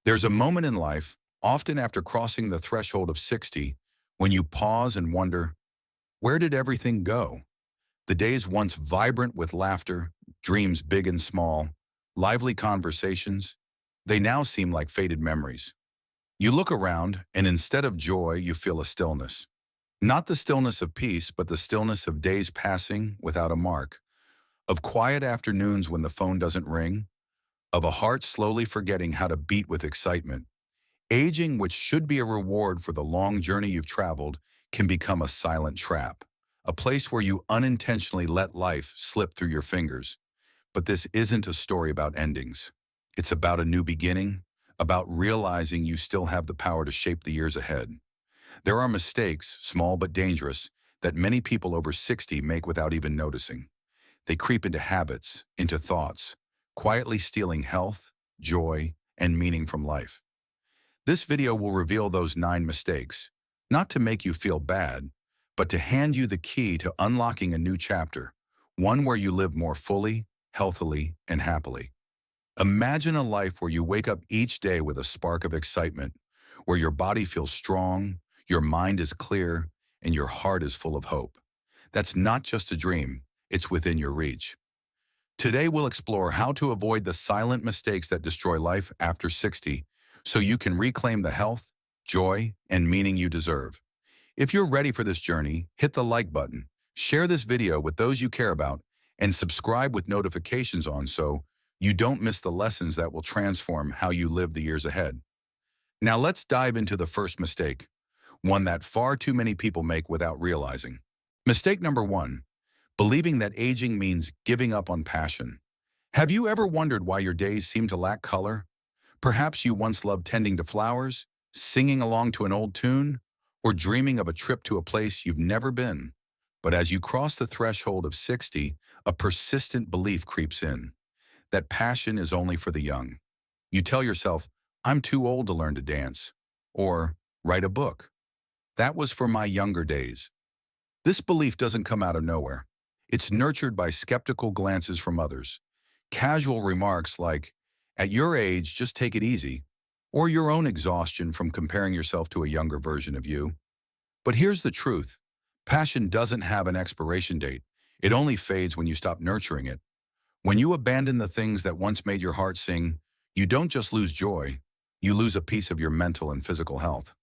There's a moment in life, often after crossing the threshold of 60, when you pause and wonder, where did everything go? The days once vibrant with laughter, dreams big and small, lively conversations, they now seem like faded memories. You look around, and instead of joy, you feel a stillness. Not the stillness of peace, but the stillness of days passing without a mark, of quiet afternoons when the phone doesn't ring, of a heart slowly forgetting how to beat with excitement. Aging, which should be a reward for the long journey you've traveled, can become a silent trap, a place where you unintentionally let life slip through your fingers. But this isn't a story about endings. It's about a new beginning, about realizing you still have the power to shape the years ahead. There are mistakes, small but dangerous, that many people over 60 make without even noticing. They creep into habits, into thoughts, quietly stealing health, joy, and meaning from life. This video will reveal those 9 mistakes, not to make you feel bad, but to hand you the key to unlocking a new chapter, one where you live more fully, healthily, and happily. Imagine a life where you wake up each day with a spark of excitement, where your body feels strong, your mind is clear, and your heart is full of hope. That's not just a dream, it's within your reach. Today we'll explore how to avoid the silent mistakes that destroy life after 60 so you can reclaim the health, joy, and meaning you deserve. If you're ready for this journey, hit the like button, share this video with those you care about, and subscribe with notifications on so you don't miss the lessons that will transform how you live the years ahead. Now let's dive into the first mistake, one that far too many people make without realizing. Mistake number 1, believing that aging means giving up on passion. Have you ever wondered why your days seem to lack color? Perhaps you once loved tending to flowers, singing along to an old tune, or dreaming of a trip to a place you've never been. But as you cross the threshold of 60, a persistent belief creeps in, that passion is only for the young. You tell yourself, I'm too old to learn to dance, or write a book. That was for my younger days. This belief doesn't come out of nowhere. It's nurtured by skeptical glances from others, casual remarks like, at your age, just take it easy, or your own exhaustion from comparing yourself to a younger version of you. But here's the truth. Passion doesn't have an expiration date. It only fades when you stop nurturing it. When you abandon the things that once made your heart sing, you don't just lose joy, you lose a piece of your mental and physical health.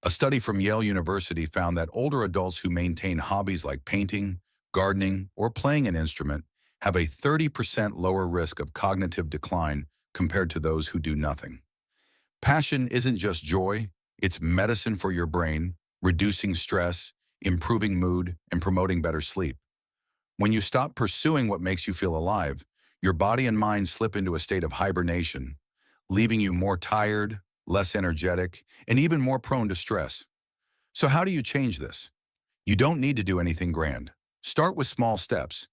A study from Yale University found that older adults who maintain hobbies like painting, gardening, or playing an instrument have a 30% lower risk of cognitive decline compared to those who do nothing. Passion isn't just joy, it's medicine for your brain, reducing stress, improving mood, and promoting better sleep. When you stop pursuing what makes you feel alive, your body and mind slip into a state of hibernation, leaving you more tired, less energetic, and even more prone to stress. So how do you change this? You don't need to do anything grand. Start with small steps.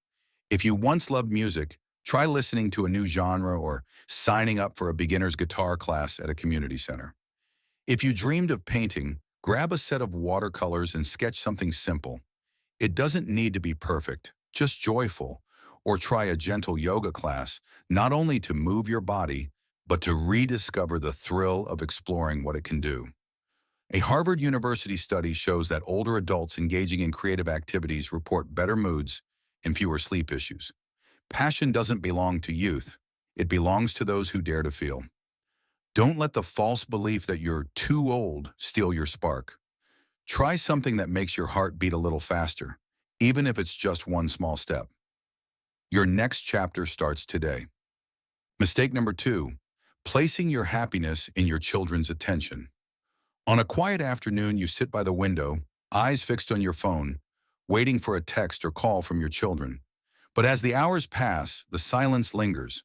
If you once loved music, try listening to a new genre or signing up for a beginner's guitar class at a community center. If you dreamed of painting, grab a set of watercolors and sketch something simple. It doesn't need to be perfect, just joyful. Or try a gentle yoga class, not only to move your body, but to rediscover the thrill of exploring what it can do. A Harvard University study shows that older adults engaging in creative activities report better moods and fewer sleep issues. Passion doesn't belong to youth. It belongs to those who dare to feel. Don't let the false belief that you're too old steal your spark. Try something that makes your heart beat a little faster, even if it's just one small step. Your next chapter starts today. Mistake number 2, placing your happiness in your children's attention. On a quiet afternoon, you sit by the window, eyes fixed on your phone, waiting for a text or call from your children. But as the hours pass, the silence lingers.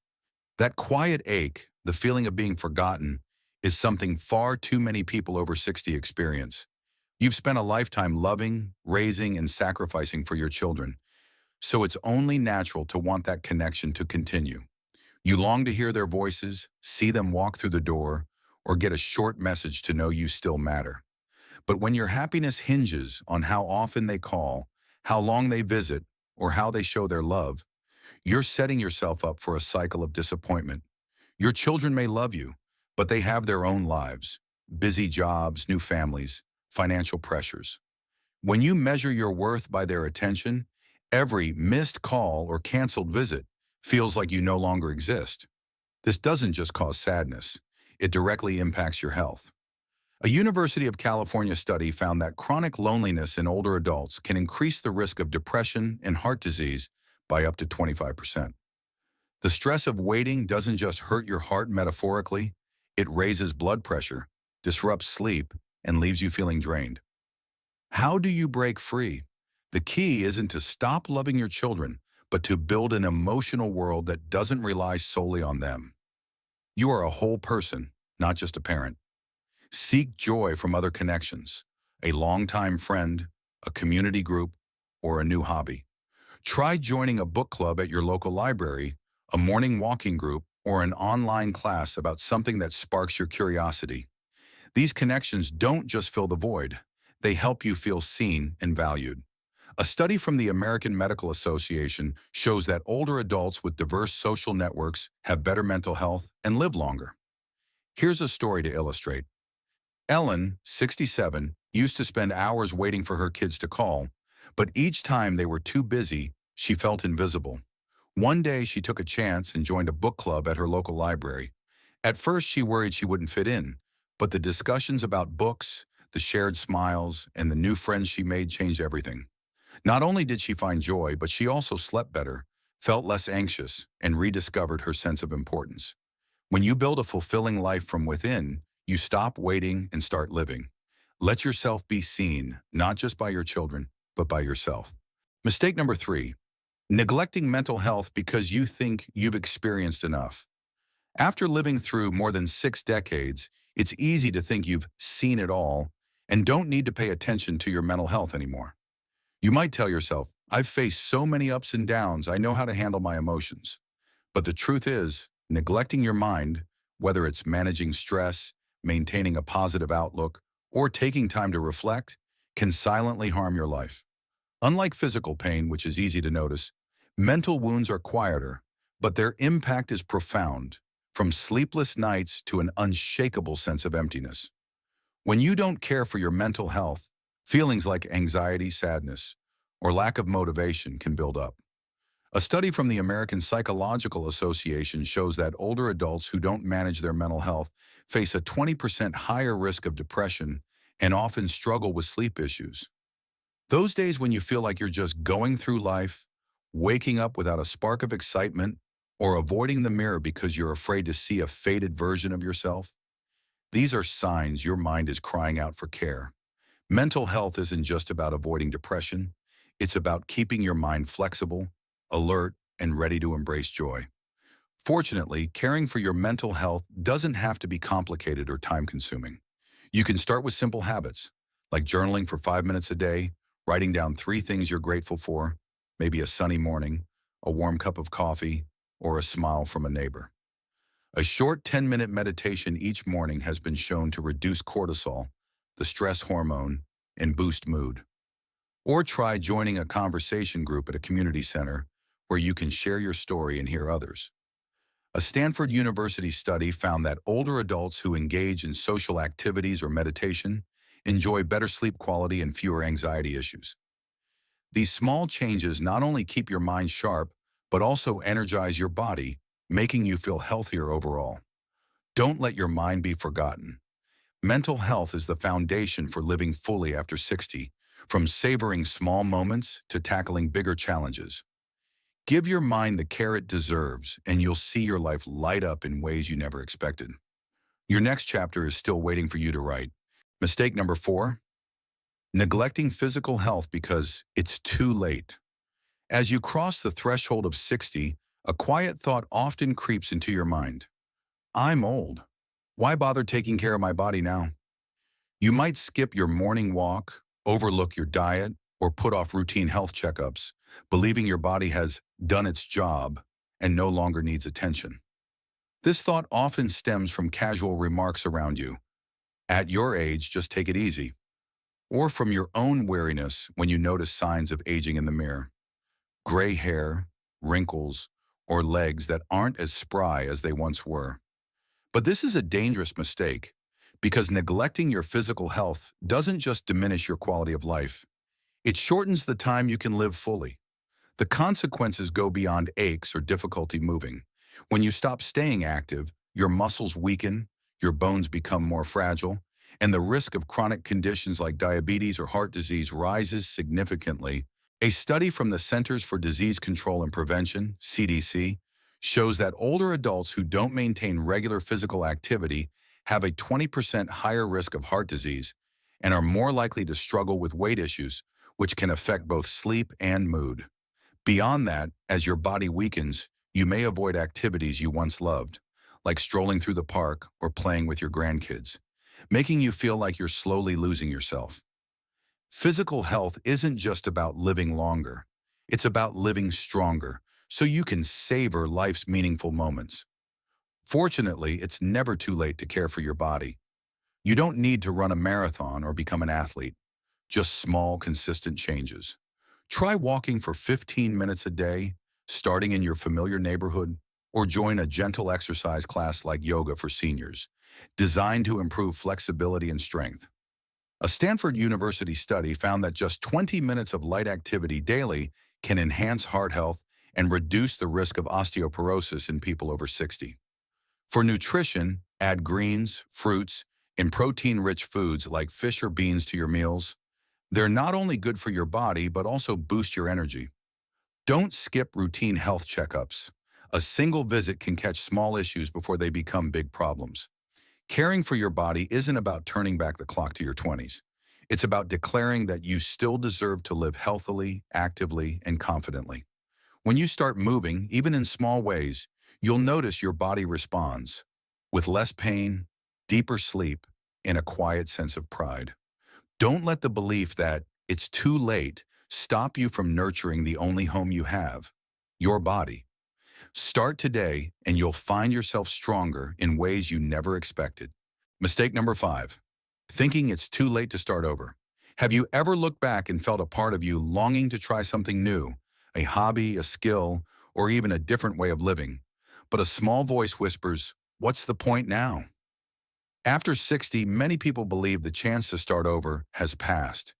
That quiet ache, the feeling of being forgotten, is something far too many people over 60 experience. You've spent a lifetime loving, raising, and sacrificing for your children, so it's only natural to want that connection to continue. You long to hear their voices, see them walk through the door, or get a short message to know you still matter. But when your happiness hinges on how often they call, how long they visit, or how they show their love, you're setting yourself up for a cycle of disappointment. Your children may love you, but they have their own lives, busy jobs, new families, financial pressures. When you measure your worth by their attention, every missed call or canceled visit feels like you no longer exist. This doesn't just cause sadness, it directly impacts your health. A University of California study found that chronic loneliness in older adults can increase the risk of depression and heart disease by up to 25%. The stress of waiting doesn't just hurt your heart metaphorically, it raises blood pressure, disrupts sleep, and leaves you feeling drained. How do you break free? The key isn't to stop loving your children, but to build an emotional world that doesn't rely solely on them. You are a whole person, not just a parent. Seek joy from other connections, a longtime friend, a community group, or a new hobby. Try joining a book club at your local library, a morning walking group, or an online class about something that sparks your curiosity. These connections don't just fill the void, they help you feel seen and valued. A study from the American Medical Association shows that older adults with diverse social networks have better mental health and live longer. Here's a story to illustrate. Ellen, 67, used to spend hours waiting for her kids to call, but each time they were too busy, she felt invisible. One day she took a chance and joined a book club at her local library. At first she worried she wouldn't fit in, but the discussions about books, the shared smiles, and the new friends she made changed everything. Not only did she find joy, but she also slept better, felt less anxious, and rediscovered her sense of importance. When you build a fulfilling life from within, you stop waiting and start living. Let yourself be seen, not just by your children, but by yourself. Mistake number 3, neglecting mental health because you think you've experienced enough. After living through more than 6 decades, it's easy to think you've seen it all and don't need to pay attention to your mental health anymore. You might tell yourself, I've faced so many ups and downs, I know how to handle my emotions. But the truth is, neglecting your mind, whether it's managing stress, maintaining a positive outlook, or taking time to reflect, can silently harm your life. Unlike physical pain, which is easy to notice, mental wounds are quieter, but their impact is profound, from sleepless nights to an unshakable sense of emptiness. When you don't care for your mental health, feelings like anxiety, sadness, or lack of motivation can build up. A study from the American Psychological Association shows that older adults who don't manage their mental health face a 20% higher risk of depression and often struggle with sleep issues. Those days when you feel like you're just going through life, waking up without a spark of excitement, or avoiding the mirror because you're afraid to see a faded version of yourself, these are signs your mind is crying out for care. Mental health isn't just about avoiding depression, it's about keeping your mind flexible, alert, and ready to embrace joy. Fortunately, caring for your mental health doesn't have to be complicated or time-consuming. You can start with simple habits, like journaling for 5 minutes a day, writing down 3 things you're grateful for, maybe a sunny morning, a warm cup of coffee, or a smile from a neighbor. A short 10-minute meditation each morning has been shown to reduce cortisol, the stress hormone, and boost mood. Or try joining a conversation group at a community center where you can share your story and hear others. A Stanford University study found that older adults who engage in social activities or meditation enjoy better sleep quality and fewer anxiety issues. These small changes not only keep your mind sharp, but also energize your body, making you feel healthier overall. Don't let your mind be forgotten. Mental health is the foundation for living fully after 60, from savoring small moments to tackling bigger challenges. Give your mind the care it deserves, and you'll see your life light up in ways you never expected. Your next chapter is still waiting for you to write. Mistake number 4, neglecting physical health because it's too late. As you cross the threshold of 60, a quiet thought often creeps into your mind. I'm old. Why bother taking care of my body now? You might skip your morning walk, overlook your diet, or put off routine health checkups, believing your body has done its job and no longer needs attention. This thought often stems from casual remarks around you. At your age, just take it easy. Or from your own weariness when you notice signs of aging in the mirror. Gray hair, wrinkles, or legs that aren't as spry as they once were. But this is a dangerous mistake because neglecting your physical health doesn't just diminish your quality of life. It shortens the time you can live fully. The consequences go beyond aches or difficulty moving. When you stop staying active, your muscles weaken, your bones become more fragile, and the risk of chronic conditions like diabetes or heart disease rises significantly. A study from the Centers for Disease Control and Prevention, CDC, shows that older adults who don't maintain regular physical activity have a 20% higher risk of heart disease and are more likely to struggle with weight issues, which can affect both sleep and mood. Beyond that, as your body weakens, you may avoid activities you once loved, like strolling through the park or playing with your grandkids, making you feel like you're slowly losing yourself. Physical health isn't just about living longer. It's about living stronger, so you can savor life's meaningful moments. Fortunately, it's never too late to care for your body. You don't need to run a marathon or become an athlete, just small, consistent changes. Try walking for 15 minutes a day, starting in your familiar neighborhood, or join a gentle exercise class like yoga for seniors, designed to improve flexibility and strength. A Stanford University study found that just 20 minutes of light activity daily can enhance heart health and reduce the risk of osteoporosis in people over 60. For nutrition, add greens, fruits, and protein-rich foods like fish or beans to your meals. They're not only good for your body, but also boost your energy. Don't skip routine health checkups. A single visit can catch small issues before they become big problems. Caring for your body isn't about turning back the clock to your 20s. It's about declaring that you still deserve to live healthily, actively, and confidently. When you start moving, even in small ways, you'll notice your body responds with less pain, deeper sleep, and a quiet sense of pride. Don't let the belief that it's too late stop you from nurturing the only home you have, your body. Start today and you'll find yourself stronger in ways you never expected. Mistake number 5, thinking it's too late to start over. Have you ever looked back and felt a part of you longing to try something new, a hobby, a skill, or even a different way of living? But a small voice whispers, "What's the point now?" After 60, many people believe the chance to start over has passed.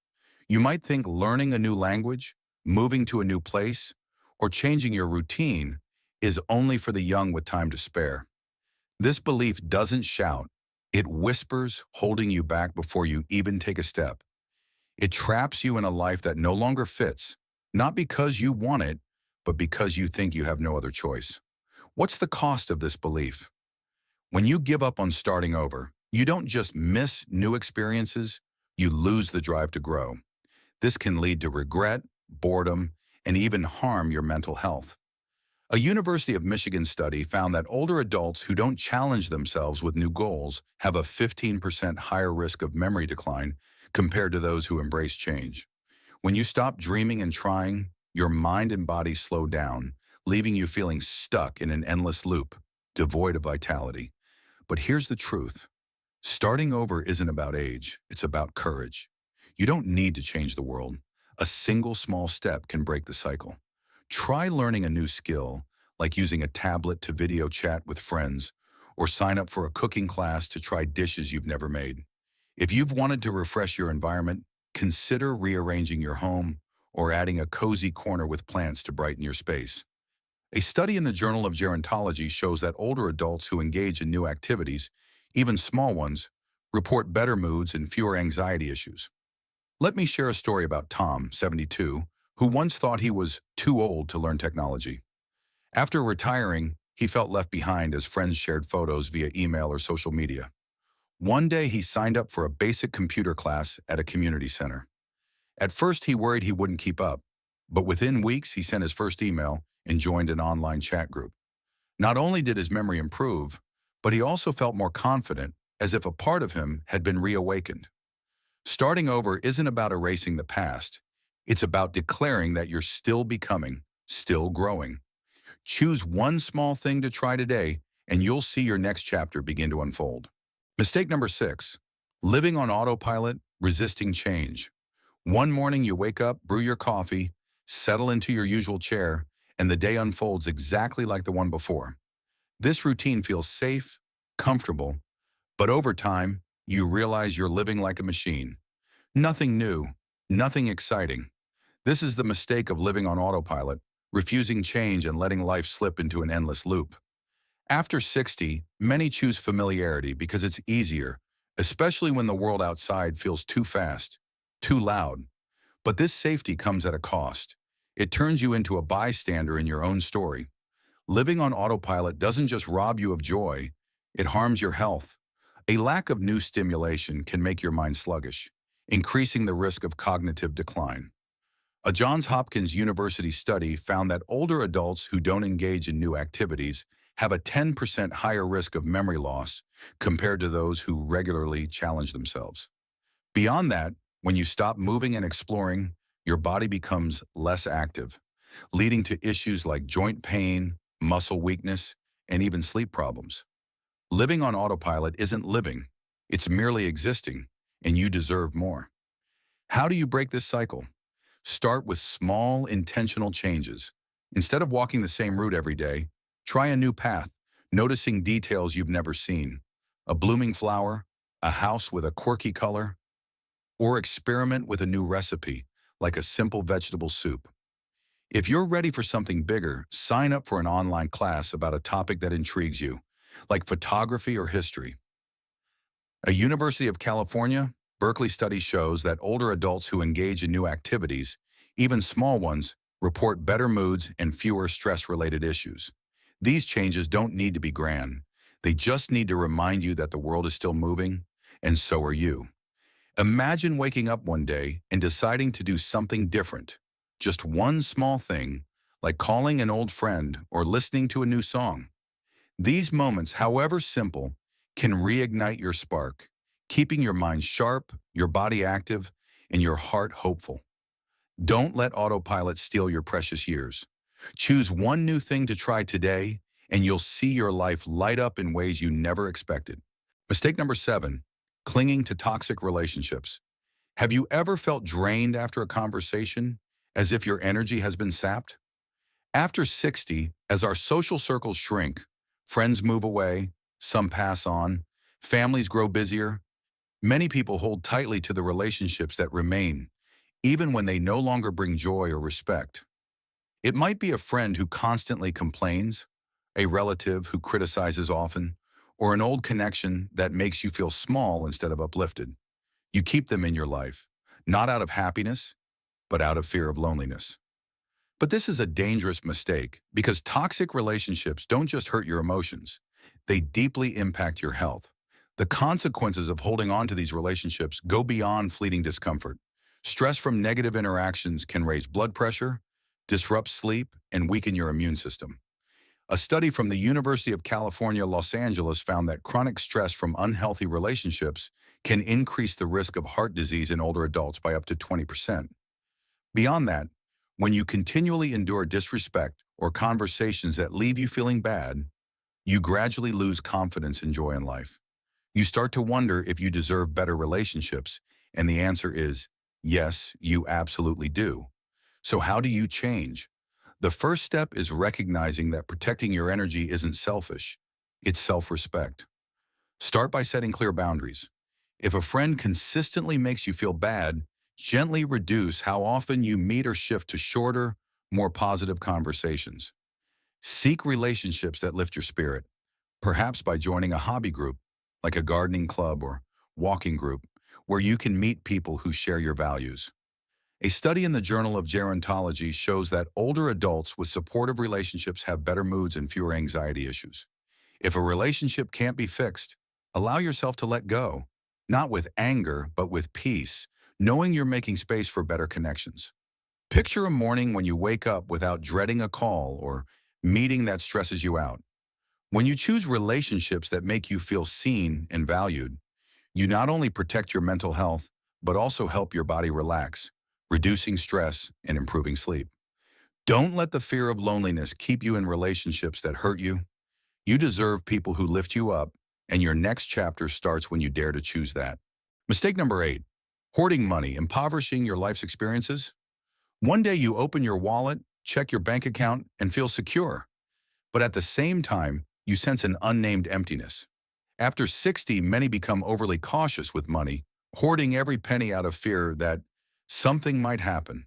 You might think learning a new language, moving to a new place, or changing your routine is only for the young with time to spare. This belief doesn't shout. It whispers, holding you back before you even take a step. It traps you in a life that no longer fits, not because you want it, but because you think you have no other choice. What's the cost of this belief? When you give up on starting over, you don't just miss new experiences, you lose the drive to grow. This can lead to regret, boredom, and even harm your mental health. A University of Michigan study found that older adults who don't challenge themselves with new goals have a 15% higher risk of memory decline compared to those who embrace change. When you stop dreaming and trying, your mind and body slow down, leaving you feeling stuck in an endless loop, devoid of vitality. But here's the truth. Starting over isn't about age, it's about courage. You don't need to change the world. A single small step can break the cycle. Try learning a new skill, like using a tablet to video chat with friends, or sign up for a cooking class to try dishes you've never made. If you've wanted to refresh your environment, consider rearranging your home or adding a cozy corner with plants to brighten your space. A study in the Journal of Gerontology shows that older adults who engage in new activities, even small ones, report better moods and fewer anxiety issues. Let me share a story about Tom, 72, who once thought he was too old to learn technology. After retiring, he felt left behind as friends shared photos via email or social media. One day, he signed up for a basic computer class at a community center. At first, he worried he wouldn't keep up, but within weeks, he sent his first email and joined an online chat group. Not only did his memory improve, but he also felt more confident, as if a part of him had been reawakened. Starting over isn't about erasing the past. It's about declaring that you're still becoming, still growing. Choose one small thing to try today, and you'll see your next chapter begin to unfold. Mistake number 6, living on autopilot, resisting change. One morning you wake up, brew your coffee, settle into your usual chair, and the day unfolds exactly like the one before. This routine feels safe, comfortable, but over time, you realize you're living like a machine. Nothing new, nothing exciting. This is the mistake of living on autopilot, refusing change and letting life slip into an endless loop. After 60, many choose familiarity because it's easier, especially when the world outside feels too fast, too loud. But this safety comes at a cost. It turns you into a bystander in your own story. Living on autopilot doesn't just rob you of joy, it harms your health. A lack of new stimulation can make your mind sluggish, increasing the risk of cognitive decline. A Johns Hopkins University study found that older adults who don't engage in new activities have a 10% higher risk of memory loss compared to those who regularly challenge themselves. Beyond that, when you stop moving and exploring, your body becomes less active, leading to issues like joint pain, muscle weakness, and even sleep problems. Living on autopilot isn't living, it's merely existing, and you deserve more. How do you break this cycle? Start with small, intentional changes. Instead of walking the same route every day, try a new path, noticing details you've never seen. A blooming flower, a house with a quirky color, or experiment with a new recipe, like a simple vegetable soup. If you're ready for something bigger, sign up for an online class about a topic that intrigues you, like photography or history. A University of California, Berkeley study shows that older adults who engage in new activities, even small ones, report better moods and fewer stress-related issues. These changes don't need to be grand. They just need to remind you that the world is still moving, and so are you. Imagine waking up one day and deciding to do something different. Just one small thing, like calling an old friend or listening to a new song. These moments, however simple, can reignite your spark, keeping your mind sharp, your body active, and your heart hopeful. Don't let autopilot steal your precious years. Choose one new thing to try today, and you'll see your life light up in ways you never expected. Mistake number 7, clinging to toxic relationships. Have you ever felt drained after a conversation, as if your energy has been sapped? After 60, as our social circles shrink, friends move away, some pass on, families grow busier, many people hold tightly to the relationships that remain, even when they no longer bring joy or respect. It might be a friend who constantly complains, a relative who criticizes often, or an old connection that makes you feel small instead of uplifted. You keep them in your life, not out of happiness, but out of fear of loneliness. But this is a dangerous mistake because toxic relationships don't just hurt your emotions, they deeply impact your health. The consequences of holding on to these relationships go beyond fleeting discomfort. Stress from negative interactions can raise blood pressure, disrupt sleep, and weaken your immune system. A study from the University of California, Los Angeles found that chronic stress from unhealthy relationships can increase the risk of heart disease in older adults by up to 20%. Beyond that, when you continually endure disrespect or conversations that leave you feeling bad, you gradually lose confidence and joy in life. You start to wonder if you deserve better relationships, and the answer is yes, you absolutely do. So how do you change? The first step is recognizing that protecting your energy isn't selfish, it's self-respect. Start by setting clear boundaries. If a friend consistently makes you feel bad, gently reduce how often you meet or shift to shorter, more positive conversations. Seek relationships that lift your spirit, perhaps by joining a hobby group, like a gardening club or walking group, where you can meet people who share your values. A study in the Journal of Gerontology shows that older adults with supportive relationships have better moods and fewer anxiety issues. If a relationship can't be fixed, allow yourself to let go, not with anger, but with peace, knowing you're making space for better connections. Picture a morning when you wake up without dreading a call or meeting that stresses you out. When you choose relationships that make you feel seen and valued, you not only protect your mental health, but also help your body relax, reducing stress and improving sleep. Don't let the fear of loneliness keep you in relationships that hurt you. You deserve people who lift you up, and your next chapter starts when you dare to choose that. Mistake number 8, hoarding money, impoverishing your life's experiences. One day you open your wallet, check your bank account, and feel secure. But at the same time, you sense an unnamed emptiness. After 60, many become overly cautious with money, hoarding every penny out of fear that something might happen.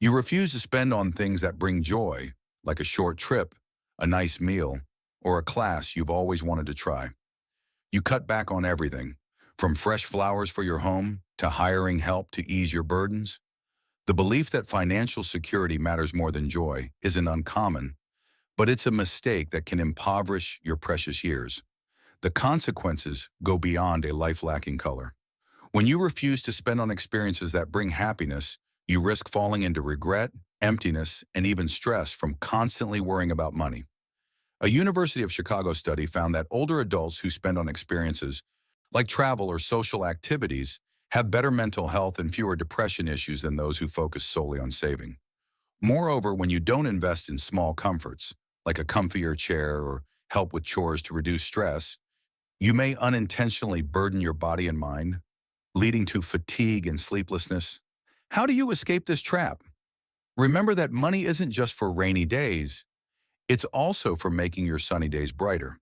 You refuse to spend on things that bring joy, like a short trip, a nice meal, or a class you've always wanted to try. You cut back on everything, from fresh flowers for your home to hiring help to ease your burdens. The belief that financial security matters more than joy isn't uncommon, but it's a mistake that can impoverish your precious years. The consequences go beyond a life lacking color. When you refuse to spend on experiences that bring happiness, you risk falling into regret, emptiness, and even stress from constantly worrying about money. A University of Chicago study found that older adults who spend on experiences like travel or social activities have better mental health and fewer depression issues than those who focus solely on saving. Moreover, when you don't invest in small comforts, like a comfier chair or help with chores to reduce stress, you may unintentionally burden your body and mind, leading to fatigue and sleeplessness. How do you escape this trap? Remember that money isn't just for rainy days, it's also for making your sunny days brighter.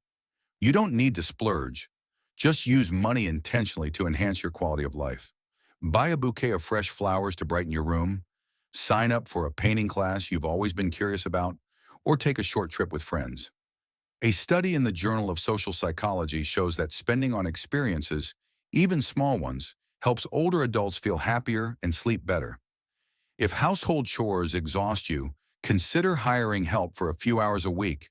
You don't need to splurge. Just use money intentionally to enhance your quality of life. Buy a bouquet of fresh flowers to brighten your room, sign up for a painting class you've always been curious about, or take a short trip with friends. A study in the Journal of Social Psychology shows that spending on experiences, even small ones, helps older adults feel happier and sleep better. If household chores exhaust you, consider hiring help for a few hours a week.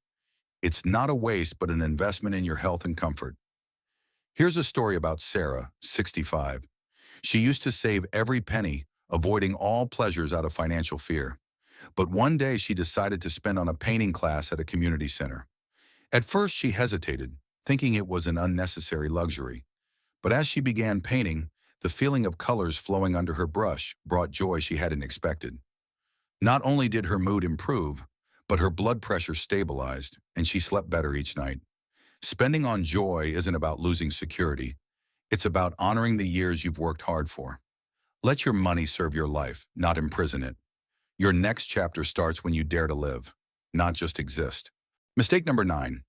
It's not a waste, but an investment in your health and comfort. Here's a story about Sarah, 65. She used to save every penny, avoiding all pleasures out of financial fear. But one day she decided to spend on a painting class at a community center. At first she hesitated, thinking it was an unnecessary luxury. But as she began painting, the feeling of colors flowing under her brush brought joy she hadn't expected. Not only did her mood improve, but her blood pressure stabilized and she slept better each night. Spending on joy isn't about losing security. It's about honoring the years you've worked hard for. Let your money serve your life, not imprison it. Your next chapter starts when you dare to live, not just exist. Mistake number 9,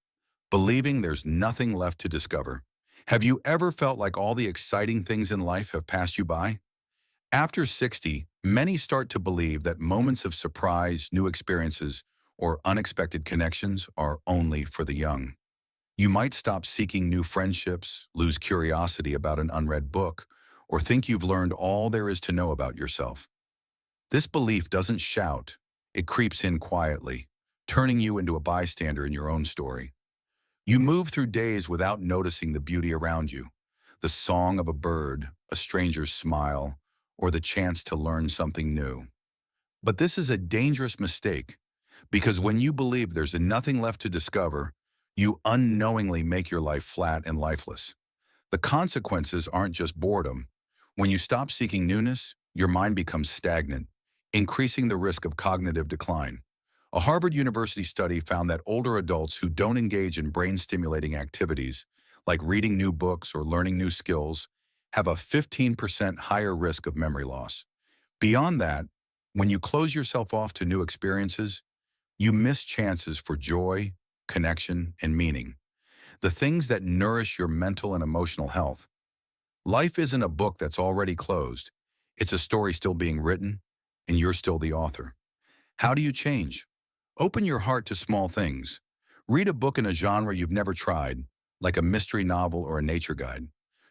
believing there's nothing left to discover. Have you ever felt like all the exciting things in life have passed you by? After 60, many start to believe that moments of surprise, new experiences, or unexpected connections are only for the young. You might stop seeking new friendships, lose curiosity about an unread book, or think you've learned all there is to know about yourself. This belief doesn't shout, it creeps in quietly, turning you into a bystander in your own story. You move through days without noticing the beauty around you, the song of a bird, a stranger's smile, or the chance to learn something new. But this is a dangerous mistake, because when you believe there's nothing left to discover, you unknowingly make your life flat and lifeless. The consequences aren't just boredom. When you stop seeking newness, your mind becomes stagnant, increasing the risk of cognitive decline. A Harvard University study found that older adults who don't engage in brain-stimulating activities, like reading new books or learning new skills, have a 15% higher risk of memory loss. Beyond that, when you close yourself off to new experiences, you miss chances for joy, connection, and meaning, the things that nourish your mental and emotional health. Life isn't a book that's already closed. It's a story still being written, and you're still the author. How do you change? Open your heart to small things. Read a book in a genre you've never tried, like a mystery novel or a nature guide.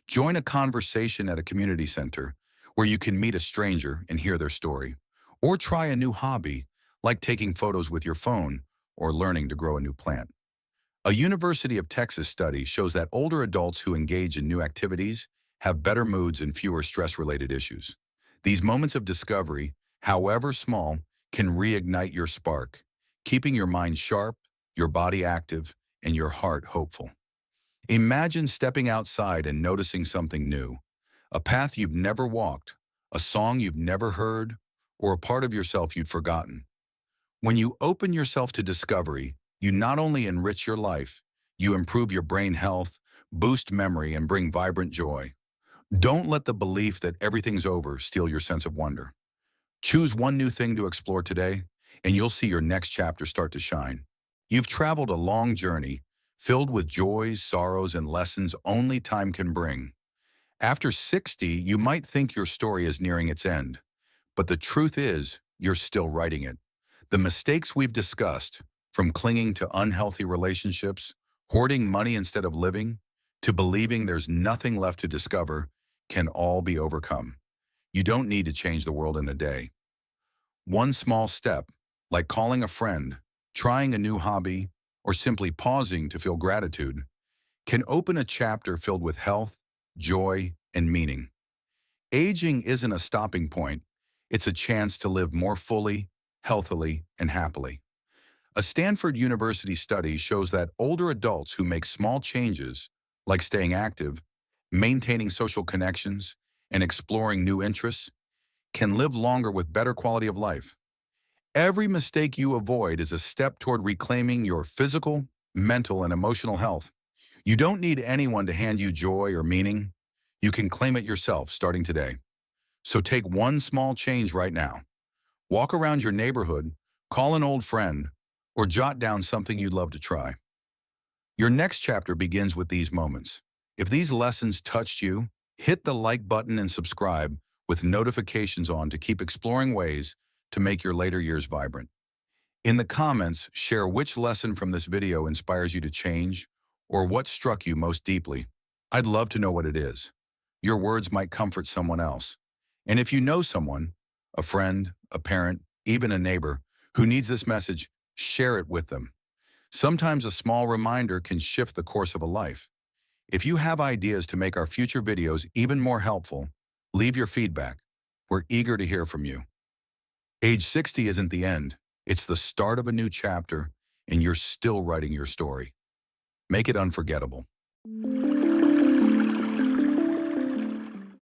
Join a conversation at a community center where you can meet a stranger and hear their story. Or try a new hobby, like taking photos with your phone or learning to grow a new plant. A University of Texas study shows that older adults who engage in new activities have better moods and fewer stress-related issues. These moments of discovery, however small, can reignite your spark, keeping your mind sharp, your body active, and your heart hopeful. Imagine stepping outside and noticing something new, a path you've never walked, a song you've never heard, or a part of yourself you'd forgotten. When you open yourself to discovery, you not only enrich your life, you improve your brain health, boost memory, and bring vibrant joy. Don't let the belief that everything's over steal your sense of wonder. Choose one new thing to explore today, and you'll see your next chapter start to shine. You've traveled a long journey, filled with joys, sorrows, and lessons only time can bring. After 60, you might think your story is nearing its end, but the truth is, you're still writing it. The mistakes we've discussed, from clinging to unhealthy relationships, hoarding money instead of living, to believing there's nothing left to discover, can all be overcome. You don't need to change the world in a day. One small step, like calling a friend, trying a new hobby, or simply pausing to feel gratitude, can open a chapter filled with health, joy, and meaning. Aging isn't a stopping point, it's a chance to live more fully, healthily, and happily. A Stanford University study shows that older adults who make small changes, like staying active, maintaining social connections, and exploring new interests, can live longer with better quality of life. Every mistake you avoid is a step toward reclaiming your physical, mental, and emotional health. You don't need anyone to hand you joy or meaning. You can claim it yourself starting today. So take one small change right now. Walk around your neighborhood, call an old friend, or jot down something you'd love to try. Your next chapter begins with these moments. If these lessons touched you, hit the like button and subscribe with notifications on to keep exploring ways to make your later years vibrant. In the comments, share which lesson from this video inspires you to change or what struck you most deeply. I'd love to know what it is. Your words might comfort someone else. And if you know someone, a friend, a parent, even a neighbor, who needs this message, share it with them. Sometimes a small reminder can shift the course of a life. If you have ideas to make our future videos even more helpful, leave your feedback. We're eager to hear from you. Age 60 isn't the end. It's the start of a new chapter, and you're still writing your story. Make it unforgettable.